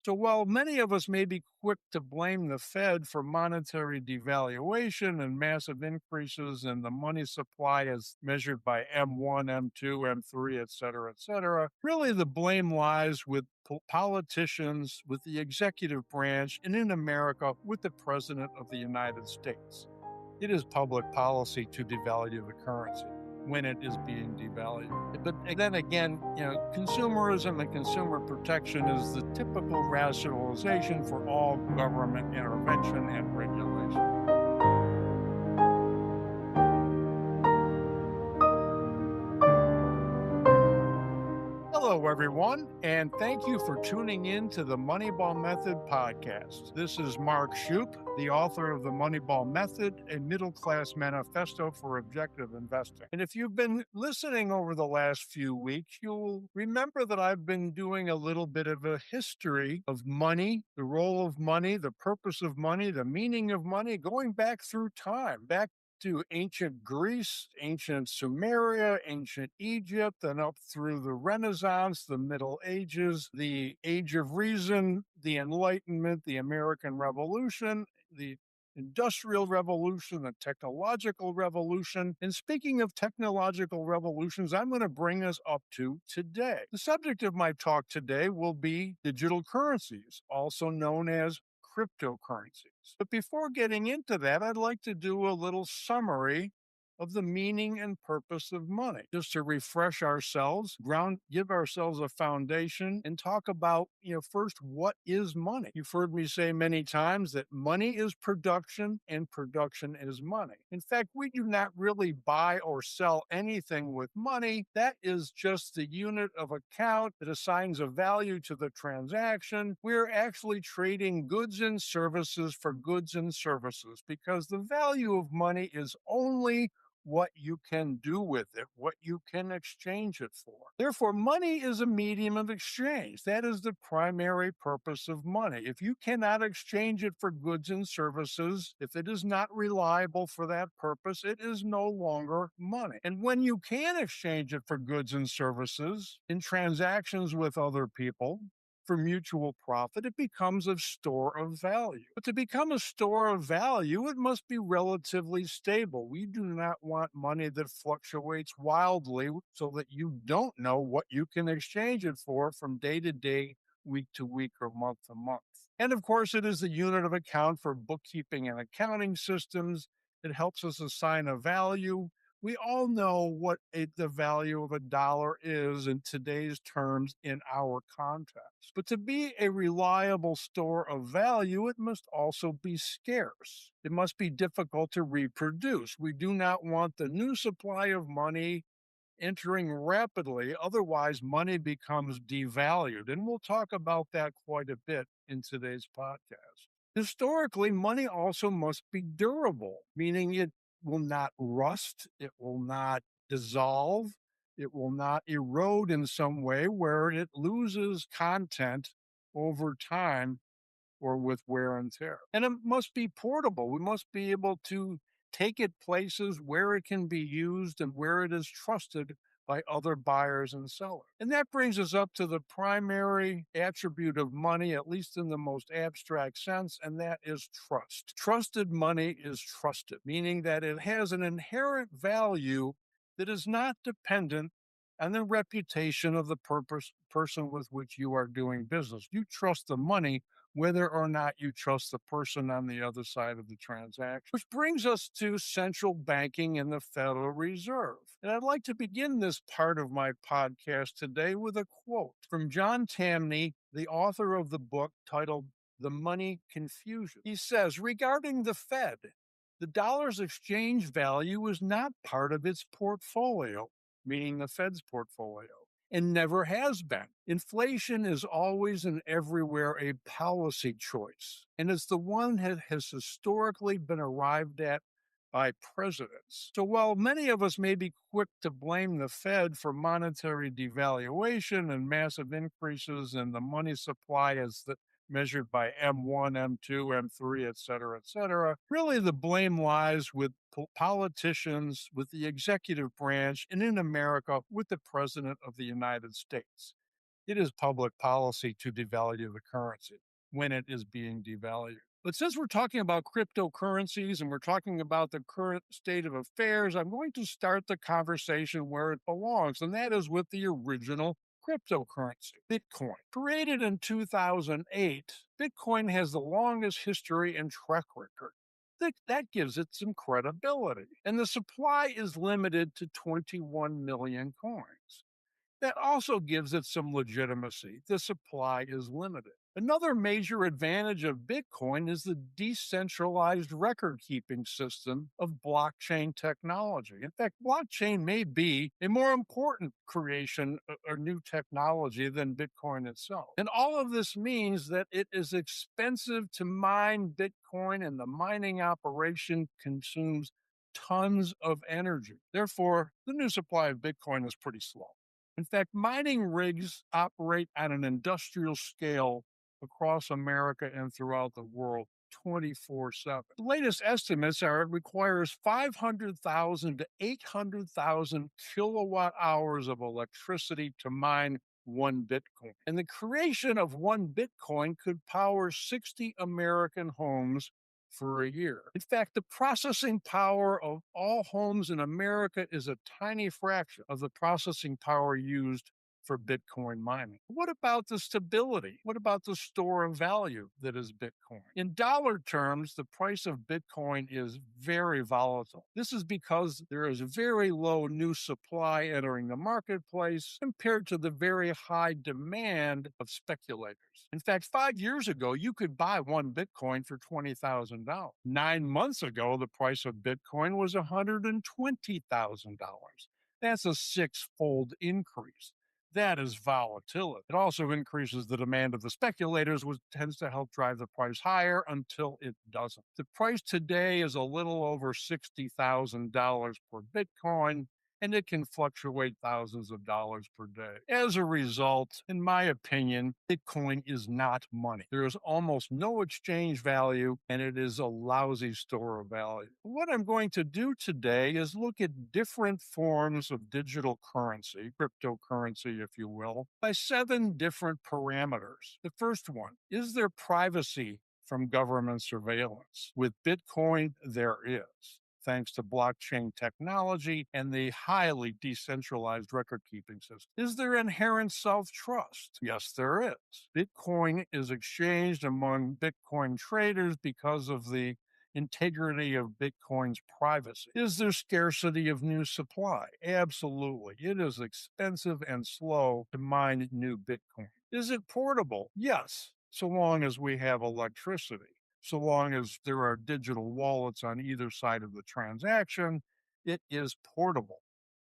So while many of us may be quick to blame the Fed for monetary devaluation and massive increases in the money supply as measured by M1, M2, M3, et cetera, really the blame lies with politicians, with the executive branch, and in America with the President of the United States. It is public policy to devalue the currency when it is being devalued. But then again, consumerism and consumer protection is the typical rationalization for all government intervention and regulation. Hello, everyone, and thank you for tuning in to the Moneyball Method Podcast. This is Mark Shupe, the author of the Moneyball Method, a Middle-Class Manifesto for Objective Investing. And if you've been listening over the last few weeks, you'll remember that I've been doing a little bit of a history of money, the role of money, the purpose of money, the meaning of money, going back through time, back to ancient Greece, ancient Sumeria, ancient Egypt, and up through the Renaissance, the Middle Ages, the Age of Reason, the Enlightenment, the American Revolution, the Industrial Revolution, the Technological Revolution. And speaking of technological revolutions, I'm going to bring us up to today. The subject of my talk today will be digital currencies, also known as cryptocurrencies. But before getting into that, I'd like to do a little summary of the meaning and purpose of money, just to refresh ourselves, give ourselves a foundation, and talk about, first, what is money? You've heard me say many times that money is production and production is money. In fact, we do not really buy or sell anything with money. That is just the unit of account that assigns a value to the transaction. We're actually trading goods and services for goods and services because the value of money is only what you can do with it, what you can exchange it for. Therefore, money is a medium of exchange. That is the primary purpose of money. If you cannot exchange it for goods and services, if it is not reliable for that purpose, it is no longer money. And when you can exchange it for goods and services in transactions with other people, for mutual profit, it becomes a store of value. But to become a store of value, it must be relatively stable. We do not want money that fluctuates wildly so that you don't know what you can exchange it for from day to day, week to week, or month to month. And of course, it is the unit of account for bookkeeping and accounting systems. It helps us assign a value. We all know what the value of $1 is in today's terms in our context. But to be a reliable store of value, it must also be scarce. It must be difficult to reproduce. We do not want the new supply of money entering rapidly. Otherwise, money becomes devalued. And we'll talk about that quite a bit in today's podcast. Historically, money also must be durable, meaning it will not rust, it will not dissolve, it will not erode in some way where it loses content over time or with wear and tear. And it must be portable. We must be able to take it places where it can be used and where it is trusted by other buyers and sellers. And that brings us up to the primary attribute of money, at least in the most abstract sense, and that is trust. Trusted money is trusted, meaning that it has an inherent value that is not dependent on the reputation of the person with which you are doing business. You trust the money whether or not you trust the person on the other side of the transaction. Which brings us to central banking and the Federal Reserve. And I'd like to begin this part of my podcast today with a quote from John Tamny, the author of the book titled The Money Confusion. He says, regarding the Fed, the dollar's exchange value is not part of its portfolio, meaning the Fed's portfolio, and never has been. Inflation is always and everywhere a policy choice, and it's the one that has historically been arrived at by presidents. So while many of us may be quick to blame the Fed for monetary devaluation and massive increases in the money supply as measured by M1, M2, M3, et cetera, really the blame lies with politicians, with the executive branch, and in America with the President of the United States. It is public policy to devalue the currency when it is being devalued. But since we're talking about cryptocurrencies and we're talking about the current state of affairs, I'm going to start the conversation where it belongs, and that is with the original cryptocurrency, Bitcoin. Created in 2008, Bitcoin has the longest history and track record. That gives it some credibility. And the supply is limited to 21 million coins. That also gives it some legitimacy. The supply is limited. Another major advantage of Bitcoin is the decentralized record keeping system of blockchain technology. In fact, blockchain may be a more important creation or new technology than Bitcoin itself. And all of this means that it is expensive to mine Bitcoin, and the mining operation consumes tons of energy. Therefore, the new supply of Bitcoin is pretty slow. In fact, mining rigs operate at an industrial scale across America and throughout the world 24/7. The latest estimates are it requires 500,000 to 800,000 kilowatt hours of electricity to mine one Bitcoin. And the creation of one Bitcoin could power 60 American homes for a year. In fact, the processing power of all homes in America is a tiny fraction of the processing power used for Bitcoin mining. What about the stability? What about the store of value that is Bitcoin? In dollar terms, the price of Bitcoin is very volatile. This is because there is very low new supply entering the marketplace compared to the very high demand of speculators. In fact, 5 years ago, you could buy one Bitcoin for $20,000. 9 months ago, the price of Bitcoin was $120,000. That's a six-fold increase. That is volatility. It also increases the demand of the speculators, which tends to help drive the price higher until it doesn't. The price today is a little over $60,000 per Bitcoin, and it can fluctuate thousands of dollars per day. As a result, in my opinion, Bitcoin is not money. There is almost no exchange value, and it is a lousy store of value. What I'm going to do today is look at different forms of digital currency, cryptocurrency, if you will, by 7 different parameters. The first one, is there privacy from government surveillance? With Bitcoin, there is, thanks to blockchain technology and the highly decentralized record-keeping system. Is there inherent self-trust? Yes, there is. Bitcoin is exchanged among Bitcoin traders because of the integrity of Bitcoin's privacy. Is there scarcity of new supply? Absolutely. It is expensive and slow to mine new Bitcoin. Is it portable? Yes, so long as we have electricity. So long as there are digital wallets on either side of the transaction, it is portable.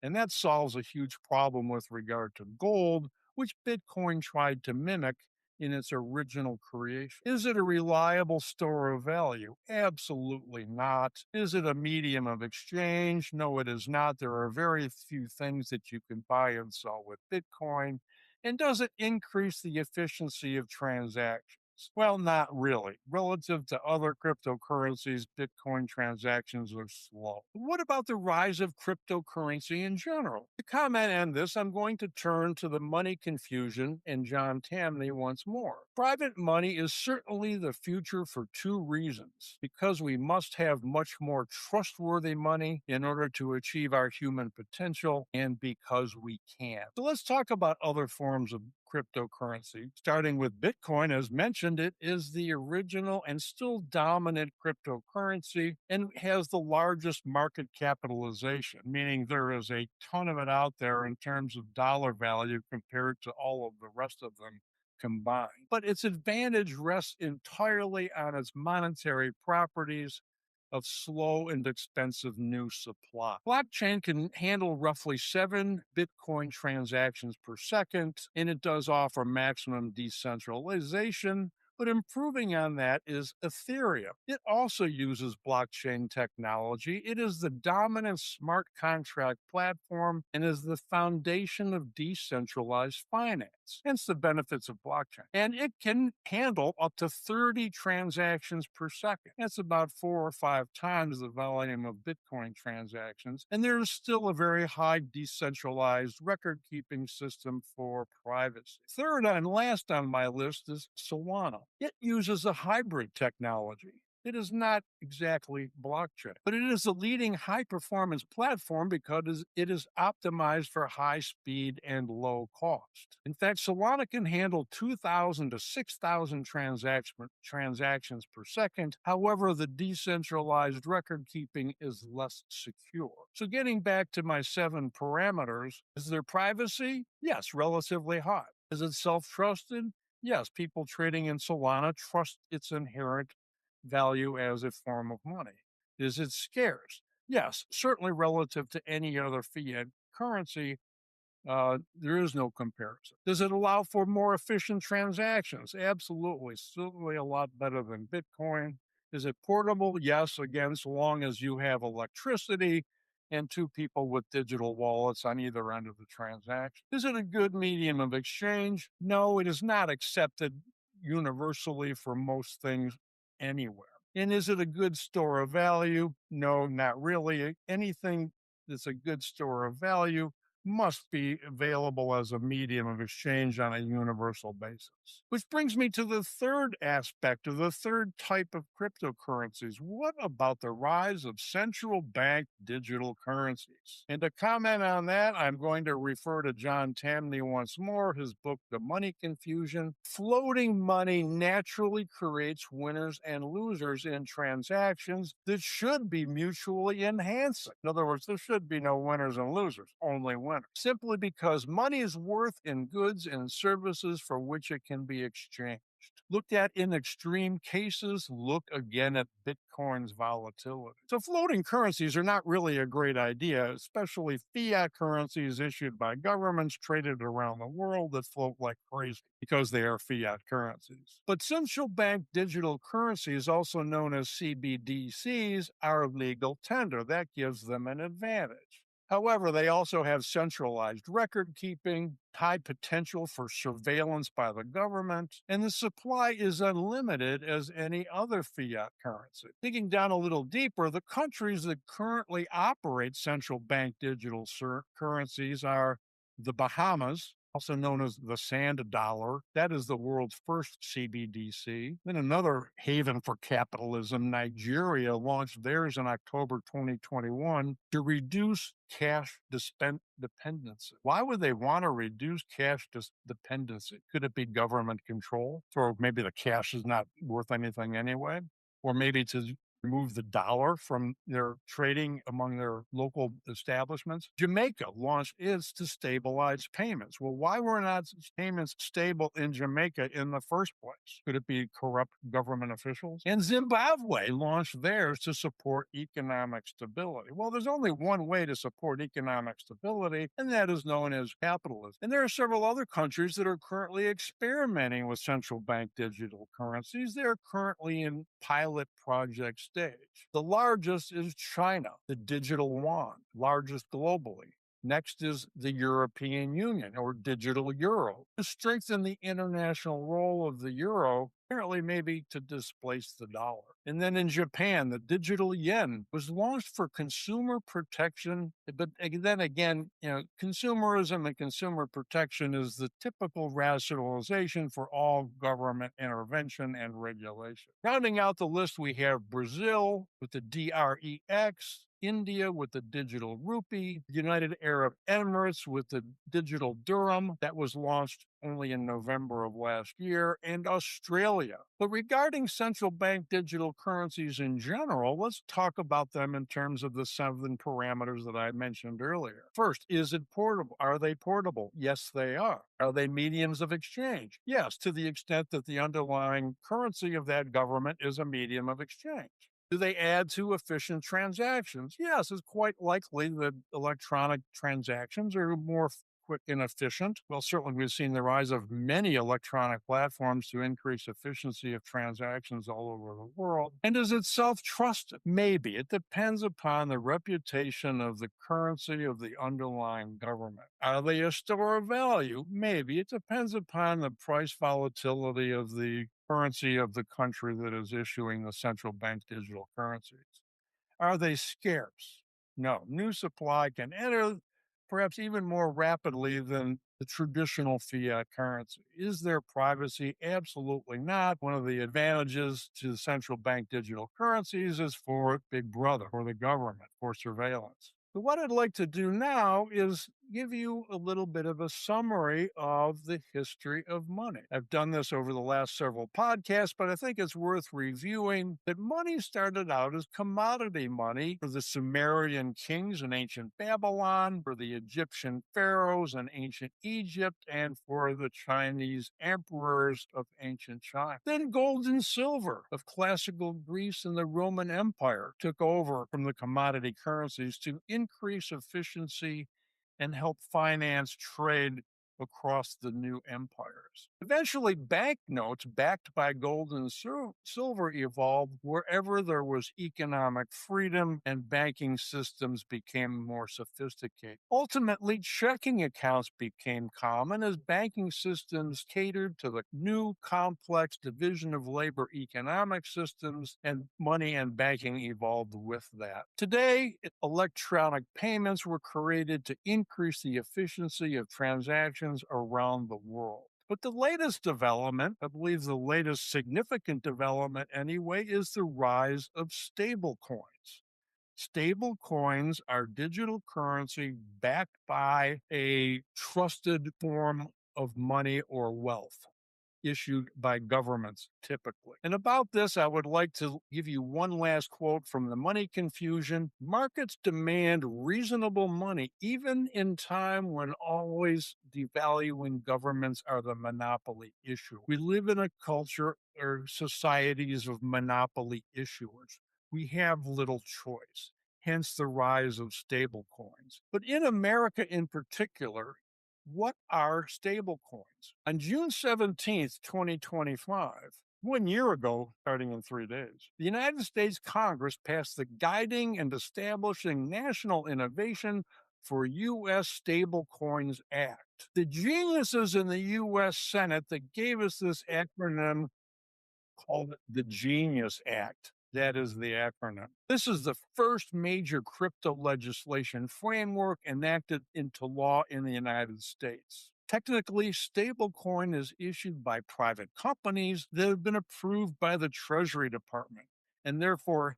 And that solves a huge problem with regard to gold, which Bitcoin tried to mimic in its original creation. Is it a reliable store of value? Absolutely not. Is it a medium of exchange? No, it is not. There are very few things that you can buy and sell with Bitcoin. And does it increase the efficiency of transactions? Well, not really. Relative to other cryptocurrencies, Bitcoin transactions are slow. What about the rise of cryptocurrency in general? To comment on this, I'm going to turn to the money confusion and John Tamny once more. Private money is certainly the future for 2 reasons. Because we must have much more trustworthy money in order to achieve our human potential, and because we can. So let's talk about other forms of cryptocurrency, starting with Bitcoin. As mentioned, it is the original and still dominant cryptocurrency and has the largest market capitalization, meaning there is a ton of it out there in terms of dollar value compared to all of the rest of them combined. But its advantage rests entirely on its monetary properties of slow and expensive new supply. Blockchain can handle roughly 7 Bitcoin transactions per second, and it does offer maximum decentralization, But improving on that is Ethereum. It also uses blockchain technology. It is the dominant smart contract platform and is the foundation of decentralized finance, hence the benefits of blockchain. And it can handle up to 30 transactions per second. That's about 4 or 5 times the volume of Bitcoin transactions. And there is still a very high decentralized record keeping system for privacy. Third and last on my list is Solana. It uses a hybrid technology. It is not exactly blockchain, but it is a leading high performance platform because it is optimized for high speed and low cost. In fact, Solana can handle 2,000 to 6,000 transactions per second. However, the decentralized record keeping is less secure. So getting back to my 7 parameters, is there privacy? Yes, relatively high. Is it self-trusted? Yes, people trading in Solana trust its inherent value as a form of money. Is it scarce? Yes, certainly relative to any other fiat currency, there is no comparison. Does it allow for more efficient transactions? Absolutely. Certainly a lot better than Bitcoin. Is it portable? Yes, again, so long as you have electricity and 2 people with digital wallets on either end of the transaction. Is it a good medium of exchange? No, it is not accepted universally for most things anywhere. And is it a good store of value? No, not really. Anything that's a good store of value must be available as a medium of exchange on a universal basis. Which brings me to the third aspect of the third type of cryptocurrencies. What about the rise of central bank digital currencies? And to comment on that, I'm going to refer to John Tamny once more, his book, The Money Confusion. Floating money naturally creates winners and losers in transactions that should be mutually enhancing. In other words, there should be no winners and losers, only winners. Simply because money is worth in goods and services for which it can be exchanged. Looked at in extreme cases, look again at Bitcoin's volatility. So floating currencies are not really a great idea, especially fiat currencies issued by governments traded around the world that float like crazy because they are fiat currencies. But central bank digital currencies, also known as CBDCs, are legal tender. That gives them an advantage. However, they also have centralized record keeping, high potential for surveillance by the government, and the supply is unlimited as any other fiat currency. Digging down a little deeper, the countries that currently operate central bank digital currencies are the Bahamas, also known as the sand dollar. That is the world's first CBDC. Then another haven for capitalism, Nigeria, launched theirs in October 2021 to reduce cash dependency. Why would they want to reduce cash dependency? Could it be government control? Or maybe the cash is not worth anything anyway? Or maybe to remove the dollar from their trading among their local establishments. Jamaica launched its to stabilize payments. Well, why were not payments stable in Jamaica in the first place? Could it be corrupt government officials? And Zimbabwe launched theirs to support economic stability. Well, there's only one way to support economic stability, and that is known as capitalism. And there are several other countries that are currently experimenting with central bank digital currencies. They're currently in pilot project stage. The largest is China, the digital yuan, largest globally. Next is the European Union, or digital euro. To strengthen the international role of the euro, apparently maybe to displace the dollar. And then in Japan, the digital yen was launched for consumer protection. But then again, consumerism and consumer protection is the typical rationalization for all government intervention and regulation. Rounding out the list, we have Brazil with the DREX, India with the digital rupee, United Arab Emirates with the digital dirham that was launched only in November of last year, and Australia. But regarding central bank digital currencies in general, let's talk about them in terms of the 7 parameters that I mentioned earlier. First, is it portable? Are they portable? Yes, they are. Are they mediums of exchange? Yes, to the extent that the underlying currency of that government is a medium of exchange. Do they add to efficient transactions? Yes, it's quite likely that electronic transactions are more quick, and efficient? Well, certainly we've seen the rise of many electronic platforms to increase efficiency of transactions all over the world. And is it self-trusted? Maybe. It depends upon the reputation of the currency of the underlying government. Are they a store of value? Maybe. It depends upon the price volatility of the currency of the country that is issuing the central bank digital currencies. Are they scarce? No. New supply can enter perhaps even more rapidly than the traditional fiat currency. Is there privacy? Absolutely not. One of the advantages to central bank digital currencies is for Big Brother, for the government, for surveillance. But what I'd like to do now is give you a little bit of a summary of the history of money. I've done this over the last several podcasts, but I think it's worth reviewing that money started out as commodity money for the Sumerian kings in ancient Babylon, for the Egyptian pharaohs in ancient Egypt, and for the Chinese emperors of ancient China. Then gold and silver of classical Greece and the Roman Empire took over from the commodity currencies to increase efficiency and help finance trade across the new empires. Eventually, banknotes backed by gold and silver evolved wherever there was economic freedom and banking systems became more sophisticated. Ultimately, checking accounts became common as banking systems catered to the new complex division of labor economic systems, and money and banking evolved with that. Today, electronic payments were created to increase the efficiency of transactions around the world. But the latest development, I believe the latest significant development anyway, is the rise of stable coins. Stable coins are digital currency backed by a trusted form of money or wealth issued by governments typically. And about this, I would like to give you one last quote from The Money Confusion. Markets demand reasonable money, even in time when always devaluing governments are the monopoly issue. We live in a culture or societies of monopoly issuers. We have little choice, hence the rise of stable coins. But in America in particular, what are stablecoins? On June 17th, 2025, 1 year ago, starting in 3 days, the United States Congress passed the Guiding and Establishing National Innovation for U.S. Stablecoins Act. The geniuses in the U.S. Senate that gave us this acronym called it the Genius Act. That is the acronym. This is the first major crypto legislation framework enacted into law in the United States. Technically, stablecoin is issued by private companies that have been approved by the Treasury Department, and therefore,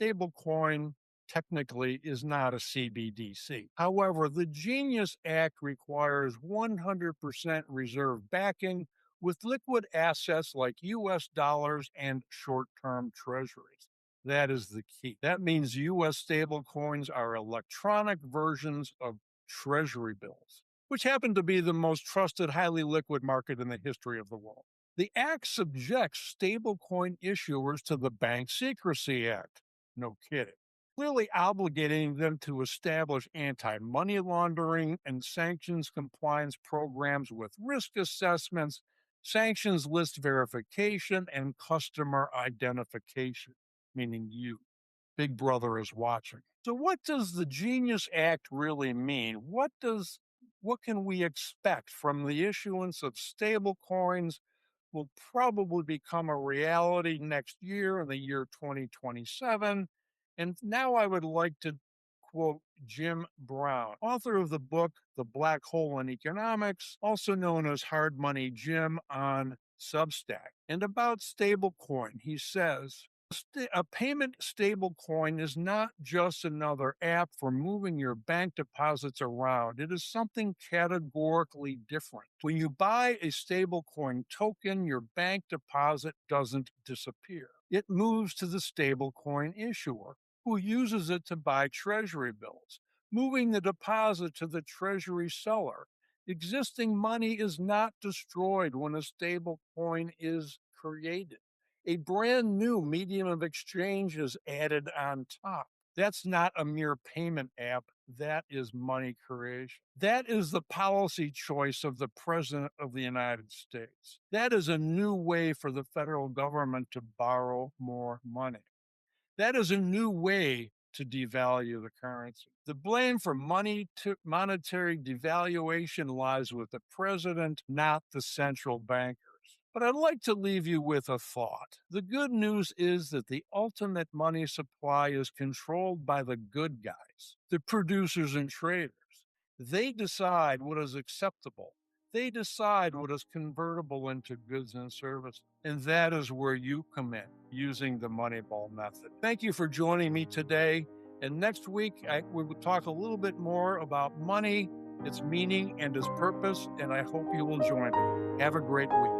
stablecoin technically is not a CBDC. However, the Genius Act requires 100% reserve backing with liquid assets like U.S. dollars and short-term treasuries. That is the key. That means U.S. stablecoins are electronic versions of treasury bills, which happen to be the most trusted, highly liquid market in the history of the world. The Act subjects stablecoin issuers to the Bank Secrecy Act. No kidding. Clearly obligating them to establish anti-money laundering and sanctions compliance programs with risk assessments, sanctions list verification, and customer identification, meaning you. Big Brother is watching. So what does the Genius Act really mean? What can we expect from the issuance of stable coins will probably become a reality next year in the year 2027. And now I would like to quote Jim Brown, author of the book, The Black Hole in Economics, also known as Hard Money Jim on Substack. And about stablecoin, he says, a payment stablecoin is not just another app for moving your bank deposits around. It is something categorically different. When you buy a stablecoin token, your bank deposit doesn't disappear. It moves to the stablecoin issuer, who uses it to buy treasury bills, moving the deposit to the treasury seller. Existing money is not destroyed when a stablecoin is created. A brand new medium of exchange is added on top. That's not a mere payment app. That is money creation. That is the policy choice of the President of the United States. That is a new way for the federal government to borrow more money. That is a new way to devalue the currency. The blame for monetary devaluation lies with the president, not the central bankers. But I'd like to leave you with a thought. The good news is that the ultimate money supply is controlled by the good guys, the producers and traders. They decide what is acceptable. They decide what is convertible into goods and services. And that is where you come in, using the Moneyball method. Thank you for joining me today. And next week, we will talk a little bit more about money, its meaning, and its purpose. And I hope you will join me. Have a great week.